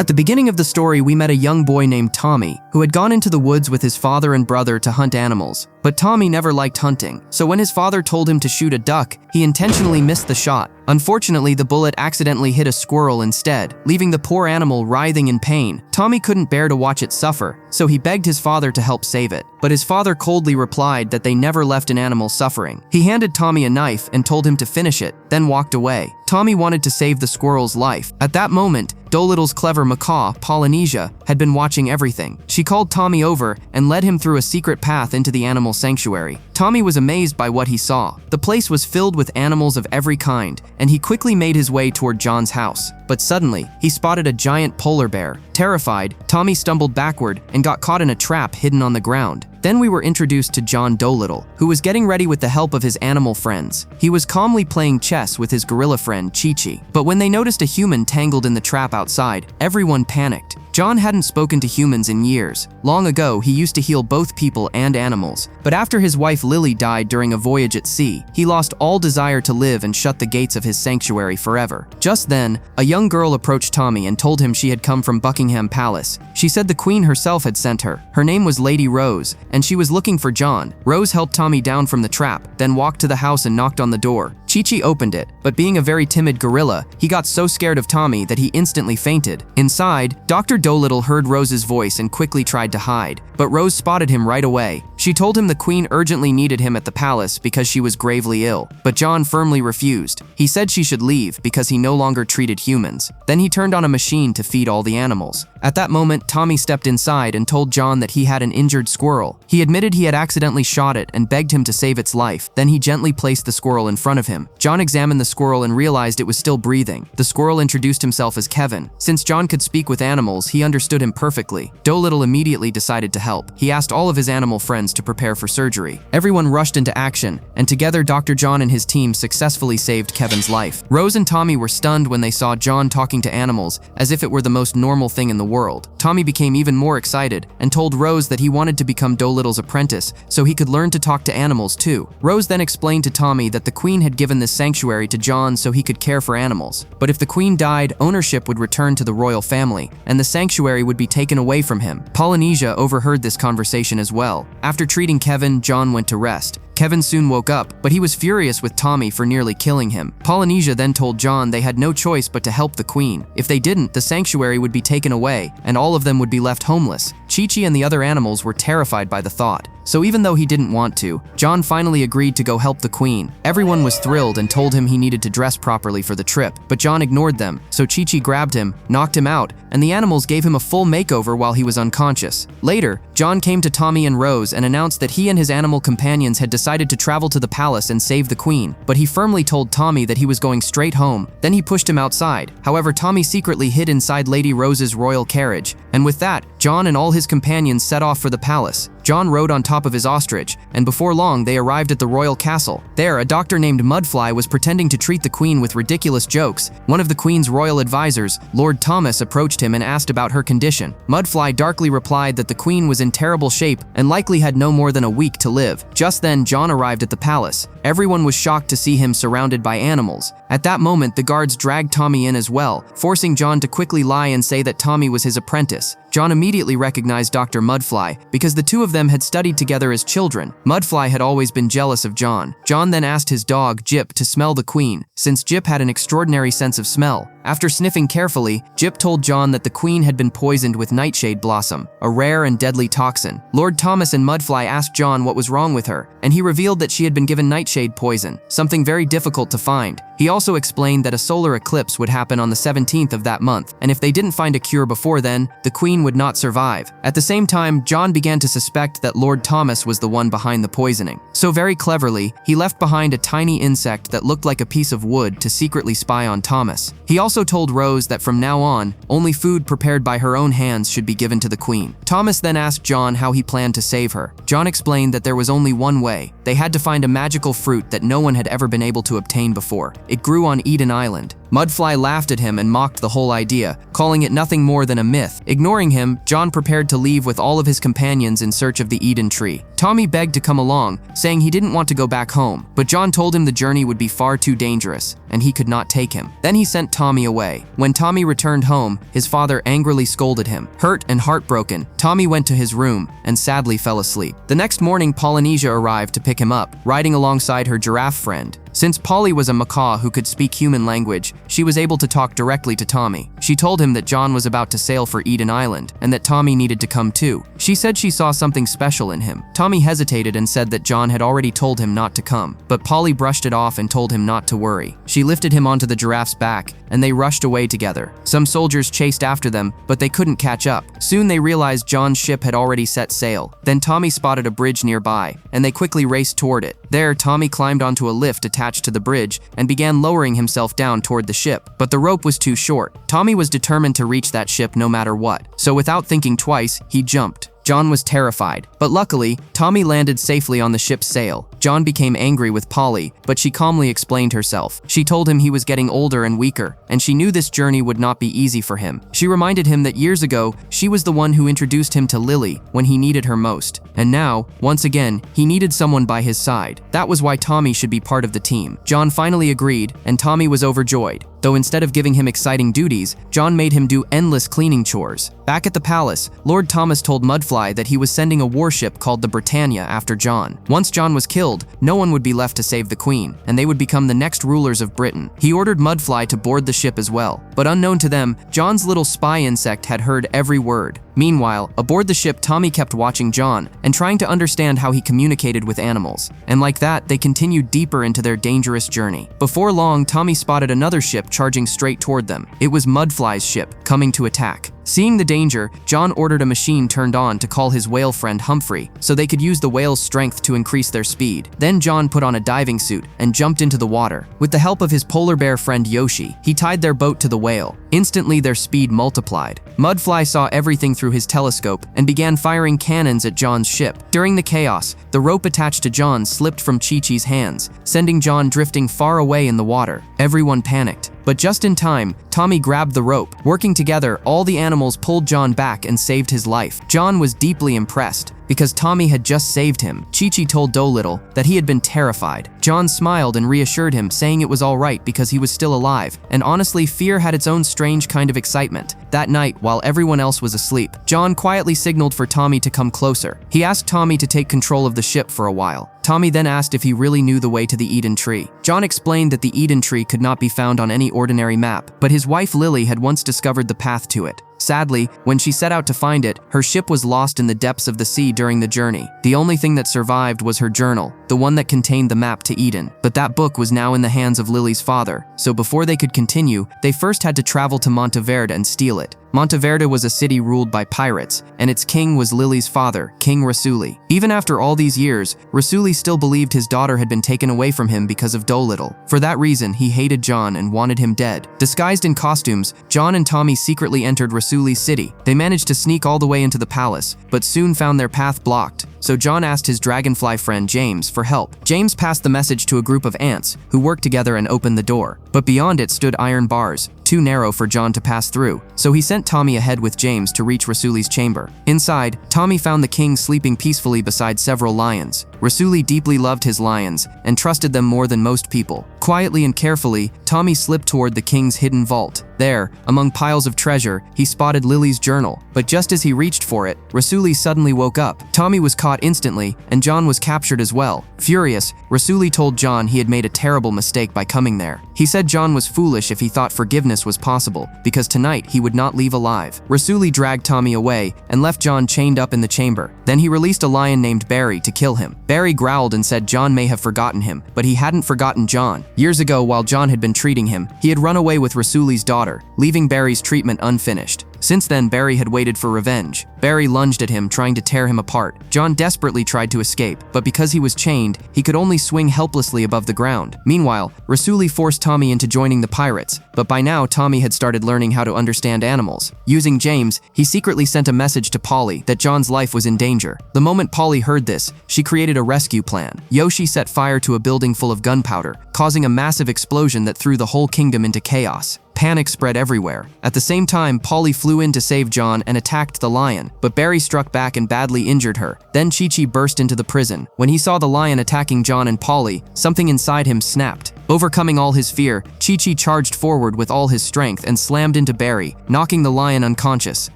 At the beginning of the story, we met a young boy named Tommy, who had gone into the woods with his father and brother to hunt animals. But Tommy never liked hunting, so when his father told him to shoot a duck, he intentionally missed the shot. Unfortunately, the bullet accidentally hit a squirrel instead, leaving the poor animal writhing in pain. Tommy couldn't bear to watch it suffer, so he begged his father to help save it. But his father coldly replied that they never left an animal suffering. He handed Tommy a knife and told him to finish it, then walked away. Tommy wanted to save the squirrel's life. At that moment, Dolittle's clever macaw, Polynesia, had been watching everything. She called Tommy over and led him through a secret path into the animal sanctuary. Tommy was amazed by what he saw. The place was filled with animals of every kind, and he quickly made his way toward John's house. But suddenly, he spotted a giant polar bear. Terrified, Tommy stumbled backward and got caught in a trap hidden on the ground. Then we were introduced to John Dolittle, who was getting ready with the help of his animal friends. He was calmly playing chess with his gorilla friend, Chi-Chi. But when they noticed a human tangled in the trap outside, everyone panicked. John hadn't spoken to humans in years. Long ago, he used to heal both people and animals. But after his wife Lily died during a voyage at sea, he lost all desire to live and shut the gates of his sanctuary forever. Just then, a young girl approached Tommy and told him she had come from Buckingham Palace. She said the Queen herself had sent her. Her name was Lady Rose, and she was looking for John. Rose helped Tommy down from the trap, then walked to the house and knocked on the door. Chi-Chi opened it, but being a very timid gorilla, he got so scared of Tommy that he instantly fainted. Inside, Dr. Dolittle heard Rose's voice and quickly tried to hide, but Rose spotted him right away. She told him the Queen urgently needed him at the palace because she was gravely ill, but John firmly refused. He said she should leave because he no longer treated humans. Then he turned on a machine to feed all the animals. At that moment, Tommy stepped inside and told John that he had an injured squirrel. He admitted he had accidentally shot it and begged him to save its life. Then he gently placed the squirrel in front of him. John examined the squirrel and realized it was still breathing. The squirrel introduced himself as Kevin. Since John could speak with animals, he understood him perfectly. Dolittle immediately decided to help. He asked all of his animal friends to prepare for surgery. Everyone rushed into action, and together Dr. John and his team successfully saved Kevin's life. Rose and Tommy were stunned when they saw John talking to animals as if it were the most normal thing in the world. Tommy became even more excited and told Rose that he wanted to become Dolittle's apprentice so he could learn to talk to animals too. Rose then explained to Tommy that the Queen had given this sanctuary to John so he could care for animals. But if the Queen died, ownership would return to the royal family, and the sanctuary would be taken away from him. Polynesia overheard this conversation as well. After treating Kevin, John went to rest. Kevin soon woke up, but he was furious with Tommy for nearly killing him. Polynesia then told John they had no choice but to help the Queen. If they didn't, the sanctuary would be taken away, and all of them would be left homeless. Chi-Chi and the other animals were terrified by the thought. So even though he didn't want to, John finally agreed to go help the Queen. Everyone was thrilled and told him he needed to dress properly for the trip, but John ignored them, so Chi-Chi grabbed him, knocked him out, and the animals gave him a full makeover while he was unconscious. Later, John came to Tommy and Rose and announced that he and his animal companions had decided to travel to the palace and save the Queen, but he firmly told Tommy that he was going straight home. Then he pushed him outside. However, Tommy secretly hid inside Lady Rose's royal carriage, and with that, John and all his companions set off for the palace. John rode on top of his ostrich, and before long they arrived at the royal castle. There, a doctor named Mudfly was pretending to treat the Queen with ridiculous jokes. One of the Queen's royal advisors, Lord Thomas, approached him and asked about her condition. Mudfly darkly replied that the Queen was in terrible shape and likely had no more than a week to live. Just then, John arrived at the palace. Everyone was shocked to see him surrounded by animals. At that moment, the guards dragged Tommy in as well, forcing John to quickly lie and say that Tommy was his apprentice. John immediately recognized Dr. Mudfly because the two of them had studied together as children. Mudfly had always been jealous of John. John then asked his dog, Jip, to smell the Queen, since Jip had an extraordinary sense of smell. After sniffing carefully, Jip told John that the Queen had been poisoned with nightshade blossom, a rare and deadly toxin. Lord Thomas and Mudfly asked John what was wrong with her, and he revealed that she had been given nightshade poison, something very difficult to find. He also explained that a solar eclipse would happen on the 17th of that month, and if they didn't find a cure before then, the Queen would not survive. At the same time, John began to suspect that Lord Thomas was the one behind the poisoning. So very cleverly, he left behind a tiny insect that looked like a piece of wood to secretly spy on Thomas. He also told Rose that from now on, only food prepared by her own hands should be given to the Queen. Thomas then asked John how he planned to save her. John explained that there was only one way. They had to find a magical fruit that no one had ever been able to obtain before. It grew on Eden Island. Mudfly laughed at him and mocked the whole idea, calling it nothing more than a myth. Ignoring him, John prepared to leave with all of his companions in search of the Eden tree. Tommy begged to come along, saying he didn't want to go back home, but John told him the journey would be far too dangerous. and he could not take him. Then he sent Tommy away. When Tommy returned home, his father angrily scolded him. Hurt and heartbroken, Tommy went to his room and sadly fell asleep. The next morning, Polynesia arrived to pick him up, riding alongside her giraffe friend. Since Polly was a macaw who could speak human language, she was able to talk directly to Tommy. She told him that John was about to sail for Eden Island and that Tommy needed to come too. She said she saw something special in him. Tommy hesitated and said that John had already told him not to come, but Polly brushed it off and told him not to worry. She lifted him onto the giraffe's back and they rushed away together. Some soldiers chased after them, but they couldn't catch up. Soon they realized John's ship had already set sail. Then Tommy spotted a bridge nearby, and they quickly raced toward it. There, Tommy climbed onto a lift attached to the bridge and began lowering himself down toward the ship, but the rope was too short. Tommy was determined to reach that ship no matter what, so without thinking twice, he jumped. John was terrified, but luckily, Tommy landed safely on the ship's sail. John became angry with Polly, but she calmly explained herself. She told him he was getting older and weaker, and she knew this journey would not be easy for him. She reminded him that years ago, she was the one who introduced him to Lily when he needed her most. And now, once again, he needed someone by his side. That was why Tommy should be part of the team. John finally agreed, and Tommy was overjoyed. Though instead of giving him exciting duties, John made him do endless cleaning chores. Back at the palace, Lord Thomas told Mudfly that he was sending a warship called the Britannia after John. Once John was killed, no one would be left to save the Queen, and they would become the next rulers of Britain. He ordered Mudfly to board the ship as well. But unknown to them, John's little spy insect had heard every word. Meanwhile, aboard the ship, Tommy kept watching John and trying to understand how he communicated with animals. And like that, they continued deeper into their dangerous journey. Before long, Tommy spotted another ship charging straight toward them. It was Mudfly's ship, coming to attack. Seeing the danger, John ordered a machine turned on to call his whale friend Humphrey, so they could use the whale's strength to increase their speed. Then John put on a diving suit and jumped into the water. With the help of his polar bear friend Yoshi, he tied their boat to the whale. Instantly, their speed multiplied. Mudfly saw everything through his telescope and began firing cannons at John's ship. During the chaos, the rope attached to John slipped from Chi-Chi's hands, sending John drifting far away in the water. Everyone panicked. But just in time, Tommy grabbed the rope. Working together, all the animals pulled John back and saved his life. John was deeply impressed because Tommy had just saved him. Chi-Chi told Dolittle that he had been terrified. John smiled and reassured him, saying it was all right because he was still alive. And honestly, fear had its own strange kind of excitement. That night, while everyone else was asleep, John quietly signaled for Tommy to come closer. He asked Tommy to take control of the ship for a while. Tommy then asked if he really knew the way to the Eden Tree. John explained that the Eden Tree could not be found on any ordinary map, but his wife Lily had once discovered the path to it. Sadly, when she set out to find it, her ship was lost in the depths of the sea during the journey. The only thing that survived was her journal, the one that contained the map to Eden. But that book was now in the hands of Lily's father, so before they could continue, they first had to travel to Montevera and steal it. Montevera was a city ruled by pirates, and its king was Lily's father, King Rasuli. Even after all these years, Rasuli still believed his daughter had been taken away from him because of Dolittle. For that reason, he hated John and wanted him dead. Disguised in costumes, John and Tommy secretly entered Rasuli's city. They managed to sneak all the way into the palace, but soon found their path blocked. So John asked his dragonfly friend James for help. James passed the message to a group of ants who worked together and opened the door. But beyond it stood iron bars, too narrow for John to pass through. So he sent Tommy ahead with James to reach Rasuli's chamber. Inside, Tommy found the king sleeping peacefully beside several lions. Rasuli deeply loved his lions and trusted them more than most people. Quietly and carefully, Tommy slipped toward the king's hidden vault. There, among piles of treasure, he spotted Lily's journal. But just as he reached for it, Rasuli suddenly woke up. Tommy was caught instantly, and John was captured as well. Furious, Rasuli told John he had made a terrible mistake by coming there. He said John was foolish if he thought forgiveness was possible, because tonight he would not leave alive. Rasuli dragged Tommy away and left John chained up in the chamber. Then he released a lion named Barry to kill him. Barry growled and said John may have forgotten him, but he hadn't forgotten John. Years ago, while John had been treating him, he had run away with Rasuli's daughter, leaving Barry's treatment unfinished. Since then, Barry had waited for revenge. Barry lunged at him, trying to tear him apart. John desperately tried to escape, but because he was chained, he could only swing helplessly above the ground. Meanwhile, Rasuli forced Tommy into joining the pirates, but by now Tommy had started learning how to understand animals. Using James, he secretly sent a message to Polly that John's life was in danger. The moment Polly heard this, she created a rescue plan. Yoshi set fire to a building full of gunpowder, causing a massive explosion that threw the whole kingdom into chaos. Panic spread everywhere. At the same time, Polly flew in to save John and attacked the lion, but Barry struck back and badly injured her. Then Chi-Chi burst into the prison. When he saw the lion attacking John and Polly, something inside him snapped. Overcoming all his fear, Chi-Chi charged forward with all his strength and slammed into Barry, knocking the lion unconscious.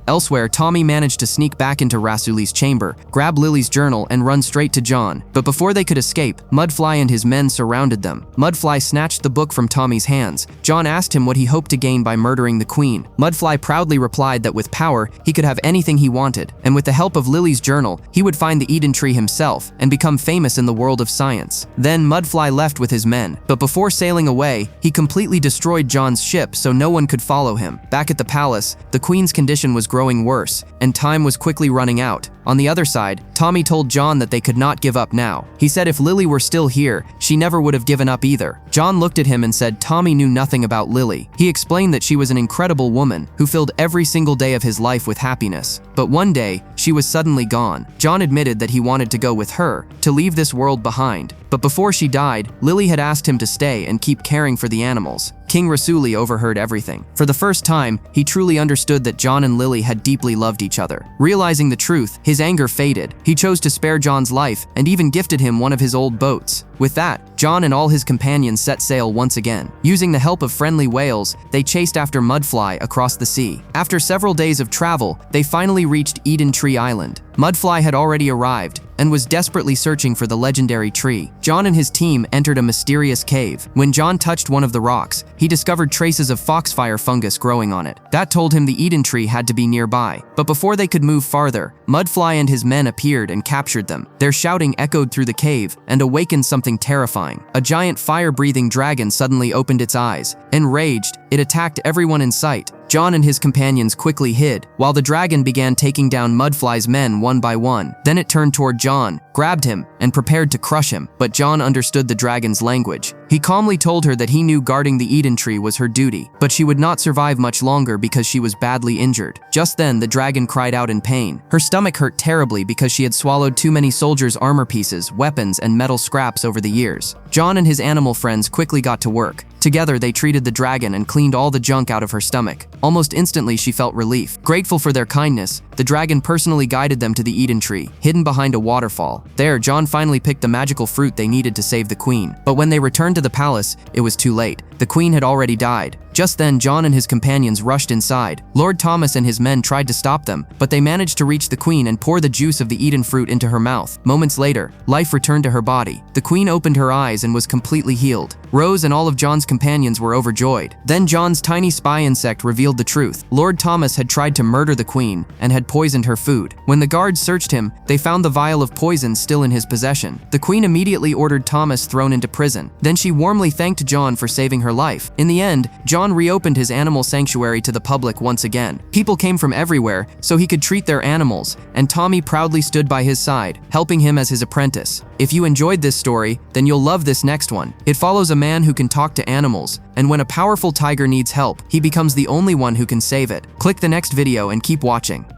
Elsewhere, Tommy managed to sneak back into Rasuli's chamber, grab Lily's journal, and run straight to John. But before they could escape, Mudfly and his men surrounded them. Mudfly snatched the book from Tommy's hands. John asked him what he hoped to gain by murdering the queen. Mudfly proudly replied that with power, he could have anything he wanted, and with the help of Lily's journal, he would find the Eden Tree himself and become famous in the world of science. Then Mudfly left with his men, but before sailing away, he completely destroyed John's ship so no one could follow him. Back at the palace, the queen's condition was growing worse, and time was quickly running out. On the other side, Tommy told John that they could not give up now. He said if Lily were still here, she never would have given up either. John looked at him and said Tommy knew nothing about Lily. He explained that she was an incredible woman who filled every single day of his life with happiness. But one day, she was suddenly gone. John admitted that he wanted to go with her, to leave this world behind. But before she died, Lily had asked him to stay and keep caring for the animals. King Rasuli overheard everything. For the first time, he truly understood that John and Lily had deeply loved each other. Realizing the truth, his anger faded. He chose to spare John's life and even gifted him one of his old boats. With that, John and all his companions set sail once again. Using the help of friendly whales, they chased after Mudfly across the sea. After several days of travel, they finally reached Eden Tree Island. Mudfly had already arrived and was desperately searching for the legendary tree. John and his team entered a mysterious cave. When John touched one of the rocks, he discovered traces of foxfire fungus growing on it. That told him the Eden Tree had to be nearby. But before they could move farther, Mudfly and his men appeared and captured them. Their shouting echoed through the cave and awakened something terrifying. A giant fire-breathing dragon suddenly opened its eyes. Enraged, it attacked everyone in sight. John and his companions quickly hid, while the dragon began taking down Mudfly's men one by one. Then it turned toward John, grabbed him, and prepared to crush him. But John understood the dragon's language. He calmly told her that he knew guarding the Eden Tree was her duty, but she would not survive much longer because she was badly injured. Just then, the dragon cried out in pain. Her stomach hurt terribly because she had swallowed too many soldiers' armor pieces, weapons, and metal scraps over the years. John and his animal friends quickly got to work. Together, they treated the dragon and cleaned all the junk out of her stomach. Almost instantly, she felt relief. Grateful for their kindness, the dragon personally guided them to the Eden Tree, hidden behind a waterfall. There, John finally picked the magical fruit they needed to save the queen. But when they returned to the palace, it was too late. The queen had already died. Just then, John and his companions rushed inside. Lord Thomas and his men tried to stop them, but they managed to reach the queen and pour the juice of the Eden fruit into her mouth. Moments later, life returned to her body. The queen opened her eyes and was completely healed. Rose and all of John's companions were overjoyed. Then John's tiny spy insect revealed the truth. Lord Thomas had tried to murder the queen and had poisoned her food. When the guards searched him, they found the vial of poison still in his possession. The queen immediately ordered Thomas thrown into prison. Then she warmly thanked John for saving her life. In the end, John reopened his animal sanctuary to the public once again. People came from everywhere so he could treat their animals, and Tommy proudly stood by his side, helping him as his apprentice. If you enjoyed this story, then you'll love this next one. It follows a man who can talk to animals, and when a powerful tiger needs help, he becomes the only one who can save it. Click the next video and keep watching.